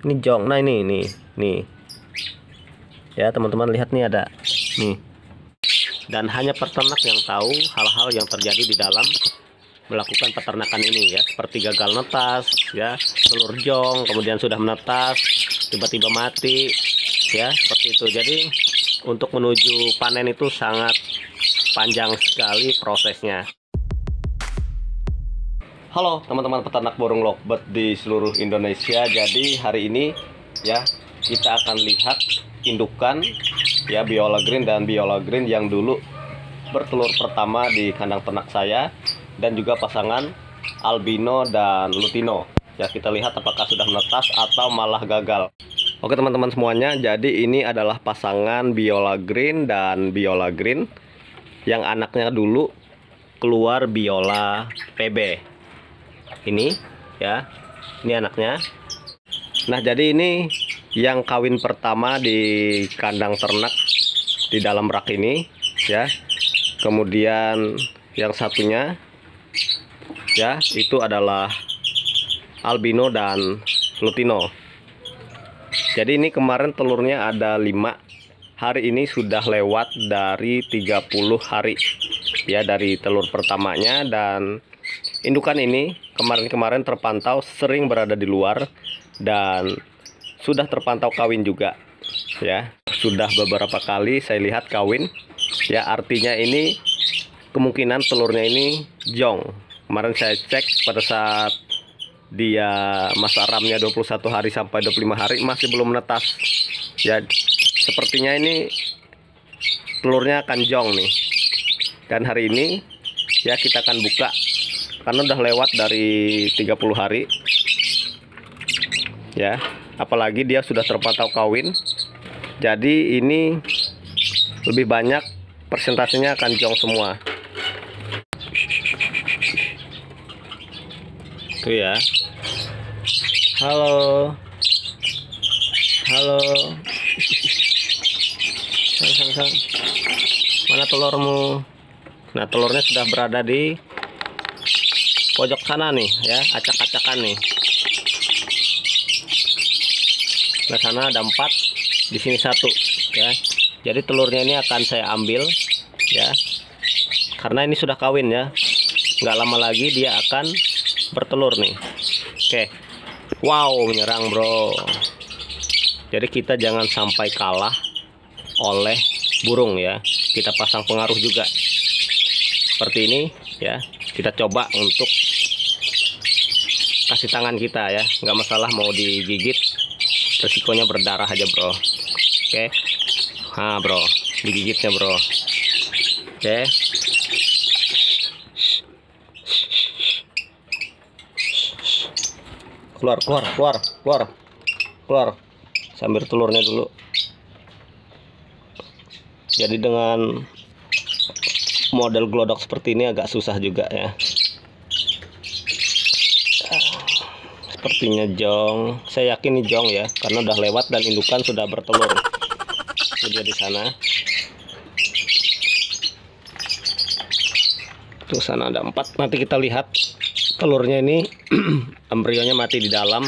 Ini jong. Nah ini nih. Ya teman-teman lihat nih ada nih. Dan hanya peternak yang tahu hal-hal yang terjadi di dalam melakukan peternakan ini ya, seperti gagal netas ya, telur jong kemudian sudah menetas tiba-tiba mati ya, seperti itu. Jadi untuk menuju panen itu sangat panjang sekali prosesnya. Halo teman-teman peternak burung lovebird di seluruh Indonesia. Jadi hari ini ya kita akan lihat indukan ya Biola Green dan Biola Green yang dulu bertelur pertama di kandang ternak saya, dan juga pasangan albino dan lutino. Ya kita lihat apakah sudah menetas atau malah gagal. Oke teman-teman semuanya, jadi ini adalah pasangan Biola Green dan Biola Green yang anaknya dulu keluar Biola PB. Ini ya, ini anaknya. Nah jadi ini yang kawin pertama di kandang ternak di dalam rak ini ya. Kemudian yang satunya ya itu adalah albino dan lutino. Jadi ini kemarin telurnya ada 5. Hari ini sudah lewat dari 30 hari ya dari telur pertamanya. Dan indukan ini kemarin-kemarin terpantau sering berada di luar dan sudah terpantau kawin juga ya. Sudah beberapa kali saya lihat kawin ya, artinya ini kemungkinan telurnya ini jong. Kemarin saya cek pada saat dia masa ramnya 21 hari sampai 25 hari masih belum menetas ya. Sepertinya ini telurnya akan jong nih. Dan hari ini ya kita akan buka karena udah lewat dari 30 hari ya, apalagi dia sudah terpantau kawin. Jadi ini lebih banyak persentasenya akan jong semua. Tuh ya. Halo. Halo. Sang. Mana telurmu? Nah, telurnya sudah berada di pojok sana nih ya, acak-acakan nih. Nah sana ada 4, di sini 1 ya. Jadi telurnya ini akan saya ambil ya, karena ini sudah kawin ya. Nggak lama lagi dia akan bertelur nih. Oke. Wow, menyerang bro. Jadi kita jangan sampai kalah oleh burung ya. Kita pasang pengaruh juga seperti ini ya. Kita coba untuk kasih tangan kita ya, nggak masalah mau digigit, resikonya berdarah aja bro. Oke. Nah bro, digigitnya bro. Oke. Keluar sambil telurnya dulu. Jadi dengan model glodok seperti ini agak susah juga ya. Sepertinya jong, saya yakin ini jong ya, karena udah lewat dan indukan sudah bertelur. Itu dia di sana. Tuh sana ada 4. Nanti kita lihat telurnya ini embrionya mati di dalam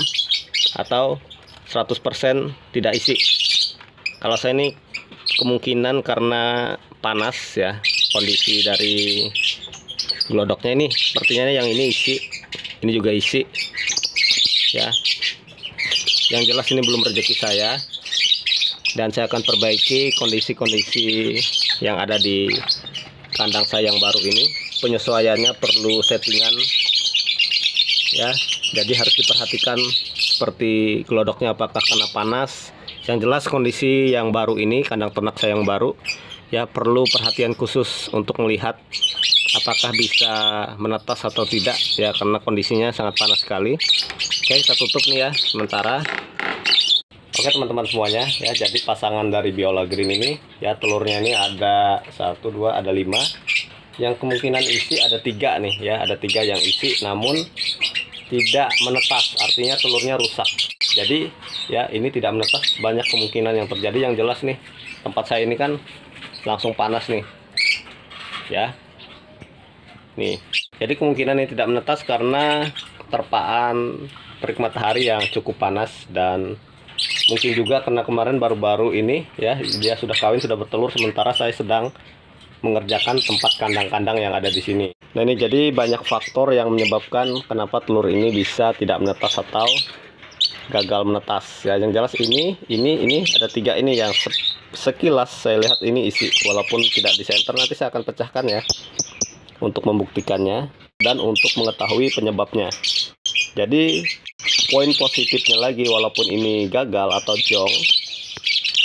atau 100% tidak isi. Kalau saya ini kemungkinan karena panas ya, kondisi dari glodoknya ini sepertinya yang ini isi, ini juga isi ya. Yang jelas ini belum rezeki saya, dan saya akan perbaiki kondisi-kondisi yang ada di kandang saya yang baru ini. Penyesuaiannya perlu settingan ya, jadi harus diperhatikan seperti glodoknya apakah kena panas. Yang jelas kondisi yang baru ini, kandang ternak saya yang baru ya, perlu perhatian khusus untuk melihat apakah bisa menetas atau tidak ya, karena kondisinya sangat panas sekali. Oke, kita tutup nih ya sementara. Oke teman-teman semuanya ya, jadi pasangan dari Biola Green ini ya, telurnya ini ada 1, 2, ada 5. Yang kemungkinan isi ada 3 nih ya, ada 3 yang isi namun tidak menetas, artinya telurnya rusak. Jadi ya ini tidak menetas, banyak kemungkinan yang terjadi. Yang jelas nih tempat saya ini kan langsung panas nih ya. Nih, jadi kemungkinan ini tidak menetas karena terpaan terik matahari yang cukup panas, dan mungkin juga karena kemarin baru-baru ini ya dia sudah kawin, sudah bertelur, sementara saya sedang mengerjakan tempat kandang-kandang yang ada di sini. Nah ini jadi banyak faktor yang menyebabkan kenapa telur ini bisa tidak menetas atau gagal menetas ya. Yang jelas ini ada 3 ini yang sekilas saya lihat ini isi, walaupun tidak di center. Nanti saya akan pecahkan ya untuk membuktikannya dan untuk mengetahui penyebabnya. Jadi poin positifnya lagi, walaupun ini gagal atau jong,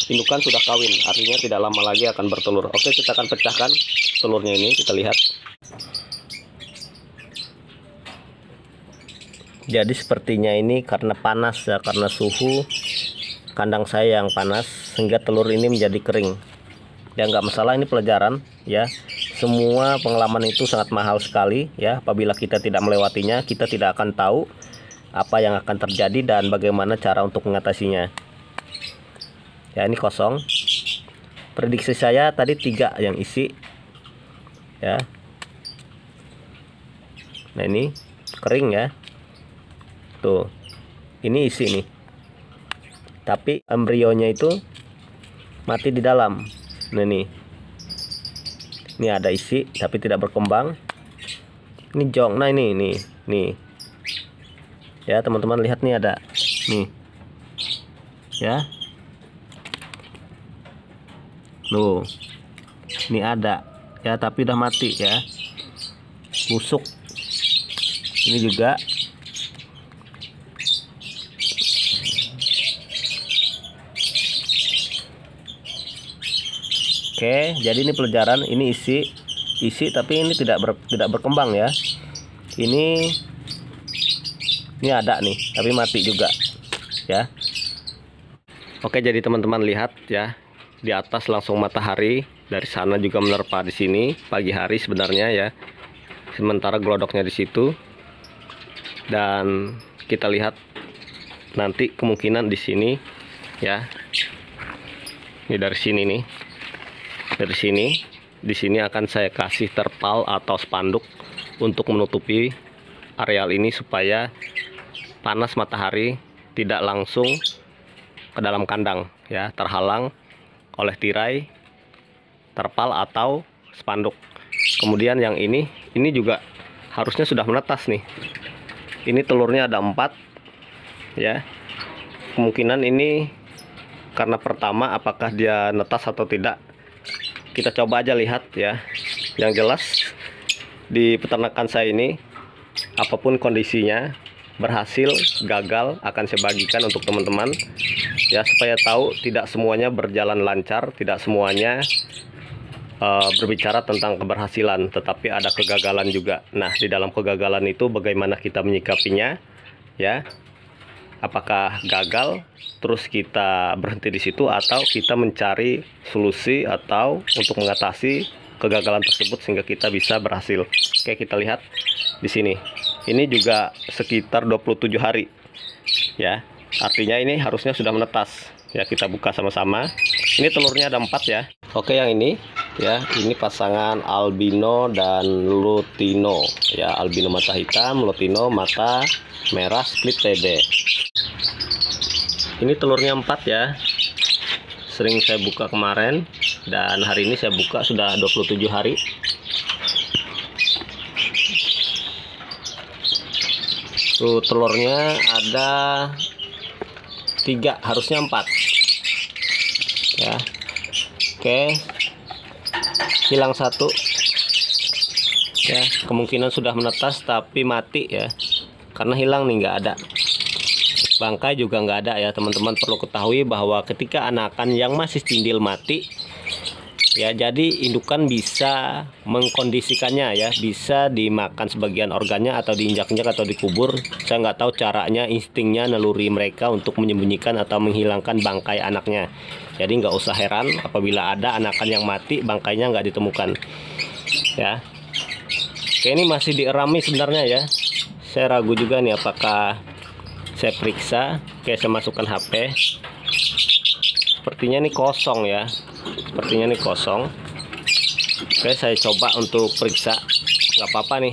indukan sudah kawin, artinya tidak lama lagi akan bertelur. Oke, kita akan pecahkan telurnya ini, kita lihat. Jadi sepertinya ini karena panas ya, karena suhu kandang saya yang panas sehingga telur ini menjadi kering. Ya nggak masalah, ini pelajaran ya. Semua pengalaman itu sangat mahal sekali ya. Apabila kita tidak melewatinya, kita tidak akan tahu apa yang akan terjadi dan bagaimana cara untuk mengatasinya. Ya ini kosong. Prediksi saya tadi 3 yang isi ya. Nah ini kering ya. Tuh, ini isi nih. Tapi embrionya itu mati di dalam. Nah nih. Ini ada isi tapi tidak berkembang. Ini jong. Nah ini nih. Ya, teman-teman lihat nih ada. Nih. Ya. Loh. Ini ada. Ya, tapi udah mati ya. Busuk. Ini juga. Oke, jadi ini pelajaran, ini isi tapi ini tidak berkembang ya. Ini ada nih, tapi mati juga ya. Oke, jadi teman-teman lihat ya, di atas langsung matahari, dari sana juga menerpa di sini, pagi hari sebenarnya ya. Sementara glodoknya di situ. Dan kita lihat nanti kemungkinan di sini ya. Ini dari sini nih. Dari sini, di sini akan saya kasih terpal atau spanduk untuk menutupi areal ini supaya panas matahari tidak langsung ke dalam kandang ya, terhalang oleh tirai, terpal atau spanduk. Kemudian yang ini juga harusnya sudah menetas nih. Ini telurnya ada 4 ya. Kemungkinan ini karena pertama, apakah dia netas atau tidak, kita coba aja lihat ya. Yang jelas di peternakan saya ini, apapun kondisinya, berhasil, gagal, akan saya bagikan untuk teman-teman ya, supaya tahu tidak semuanya berjalan lancar, tidak semuanya berbicara tentang keberhasilan, tetapi ada kegagalan juga. Nah, di dalam kegagalan itu bagaimana kita menyikapinya ya. Apakah gagal terus kita berhenti di situ, atau kita mencari solusi atau untuk mengatasi kegagalan tersebut sehingga kita bisa berhasil. Oke, kita lihat di sini. Ini juga sekitar 27 hari. Ya. Artinya ini harusnya sudah menetas. Ya, kita buka sama-sama. Ini telurnya ada 4 ya. Oke, yang ini ya, ini pasangan albino dan lutino. Ya, albino mata hitam, lutino mata merah split TB. Ini telurnya 4 ya. Sering saya buka kemarin, dan hari ini saya buka sudah 27 hari. Tuh, telurnya ada 3, harusnya 4 ya. Oke, hilang 1 ya. Kemungkinan sudah menetas tapi mati ya, karena hilang nih, nggak ada. Bangkai juga nggak ada ya. Teman-teman perlu ketahui bahwa ketika anakan yang masih cindil mati ya, jadi indukan bisa mengkondisikannya ya, bisa dimakan sebagian organnya atau diinjak-injak atau dikubur. Saya nggak tahu caranya, instingnya, naluri mereka untuk menyembunyikan atau menghilangkan bangkai anaknya. Jadi nggak usah heran apabila ada anakan yang mati, bangkainya nggak ditemukan ya. Oke, ini masih dierami sebenarnya ya. Saya ragu juga nih apakah saya periksa. Oke, saya masukkan HP. Sepertinya ini kosong ya. Sepertinya ini kosong. Oke, saya coba untuk periksa. Nggak apa-apa nih,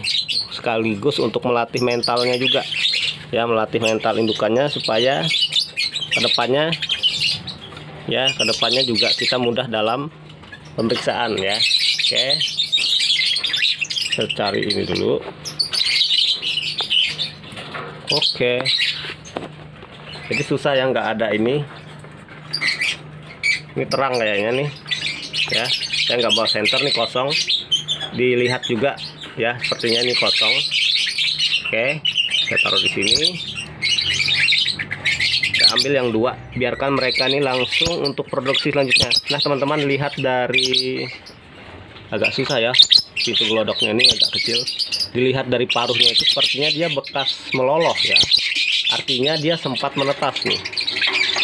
sekaligus untuk melatih mentalnya juga ya, melatih mental indukannya supaya kedepannya juga kita mudah dalam pemeriksaan ya. Oke, saya cari ini dulu. Oke, jadi susah ya, nggak ada ini terang kayaknya nih ya. Saya nggak bawa senter nih, kosong. Dilihat juga ya, sepertinya ini kosong. Oke, saya taruh di sini. Saya ambil yang 2, biarkan mereka ini langsung untuk produksi selanjutnya. Nah teman-teman, lihat dari, agak susah ya, pintu gelodoknya ini agak kecil. Dilihat dari paruhnya itu sepertinya dia bekas meloloh ya, artinya dia sempat menetas nih.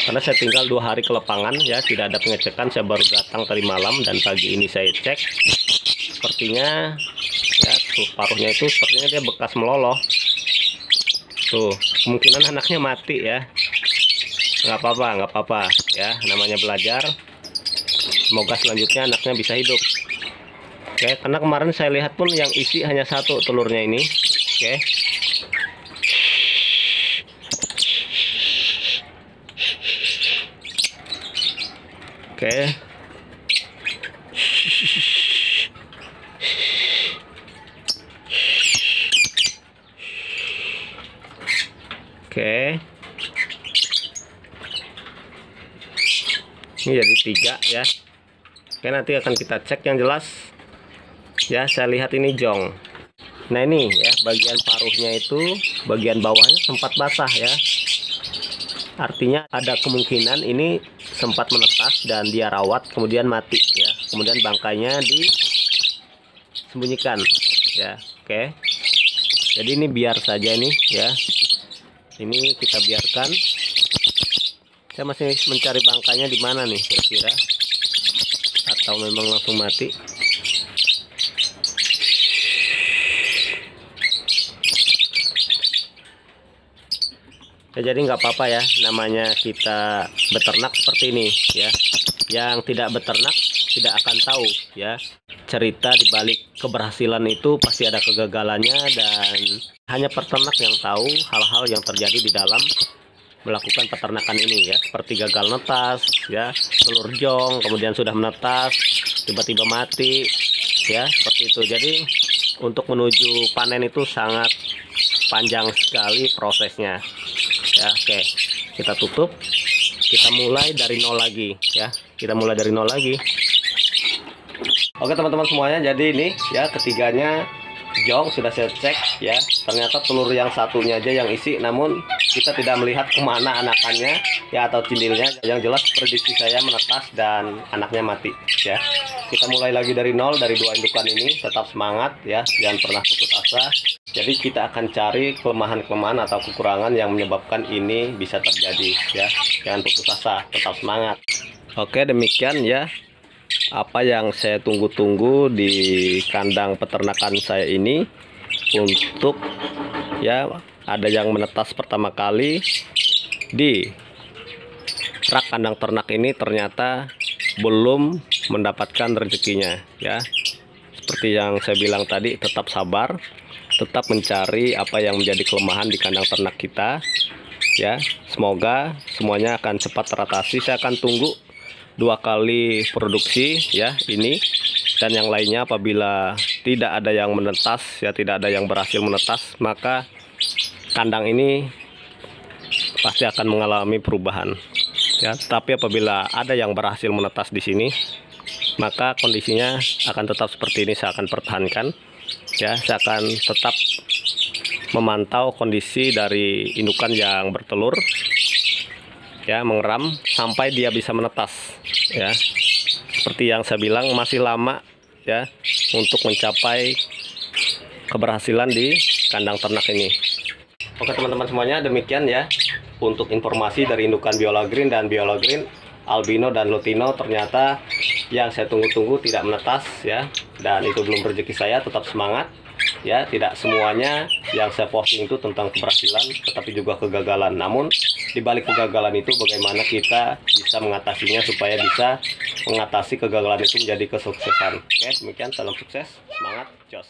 Karena saya tinggal 2 hari ke lapangan ya, tidak ada pengecekan. Saya baru datang tadi malam dan pagi ini saya cek. Sepertinya ya, tuh paruhnya itu sepertinya dia bekas meloloh. Tuh, kemungkinan anaknya mati ya. Nggak apa-apa ya, namanya belajar. Semoga selanjutnya anaknya bisa hidup. Oke, karena kemarin saya lihat pun yang isi hanya 1 telurnya ini. Oke. Oke. Oke. Ini jadi 3 ya. Oke, nanti akan kita cek yang jelas. Ya, saya lihat ini jong. Nah ini ya, bagian paruhnya itu, bagian bawahnya sempat basah ya. Artinya ada kemungkinan ini sempat menetas dan dia rawat kemudian mati ya. Kemudian bangkainya disembunyikan ya. Oke. Jadi ini biar saja nih ya. Ini kita biarkan. Saya masih mencari bangkainya di mana nih kira-kira. Atau memang langsung mati. Ya, jadi nggak apa-apa ya, namanya kita beternak seperti ini ya. Yang tidak beternak tidak akan tahu ya, cerita dibalik keberhasilan itu pasti ada kegagalannya, dan hanya peternak yang tahu hal-hal yang terjadi di dalam melakukan peternakan ini ya, seperti gagal netas ya, telur jong kemudian sudah menetas tiba-tiba mati ya, seperti itu. Jadi untuk menuju panen itu sangat panjang sekali prosesnya ya. Oke, kita tutup, kita mulai dari nol lagi ya, Oke teman-teman semuanya, jadi ini ya, ketiganya jong sudah saya cek ya, ternyata telur yang satunya aja yang isi, namun kita tidak melihat kemana anakannya ya, atau cindilnya. Yang jelas prediksi saya menetas dan anaknya mati ya. Kita mulai lagi dari nol, dari 2 indukan ini. Tetap semangat ya, jangan pernah putus asa. Jadi kita akan cari kelemahan-kelemahan atau kekurangan yang menyebabkan ini bisa terjadi ya. Jangan putus asa, tetap semangat. Oke, demikian ya apa yang saya tunggu-tunggu di kandang peternakan saya ini. Untuk ya, ada yang menetas pertama kali di rak kandang ternak ini, ternyata belum mendapatkan rezekinya ya. Seperti yang saya bilang tadi, tetap sabar, tetap mencari apa yang menjadi kelemahan di kandang ternak kita ya. Semoga semuanya akan cepat teratasi. Saya akan tunggu 2 kali produksi ya ini, dan yang lainnya apabila tidak ada yang menetas ya, tidak ada yang berhasil menetas, maka kandang ini pasti akan mengalami perubahan ya. Tapi apabila ada yang berhasil menetas di sini, maka kondisinya akan tetap seperti ini. Saya akan pertahankan ya, saya akan tetap memantau kondisi dari indukan yang bertelur ya, mengeram sampai dia bisa menetas ya. Seperti yang saya bilang, masih lama ya untuk mencapai keberhasilan di kandang ternak ini. Oke teman-teman semuanya, demikian ya untuk informasi dari indukan Biola Green dan Biola Green albino dan lutino. Ternyata yang saya tunggu-tunggu tidak menetas ya, dan itu belum rezeki saya. Tetap semangat ya, tidak semuanya yang saya posting itu tentang keberhasilan, tetapi juga kegagalan. Namun di balik kegagalan itu bagaimana kita bisa mengatasinya supaya bisa mengatasi kegagalan itu menjadi kesuksesan. Oke, demikian, salam sukses, semangat, jos.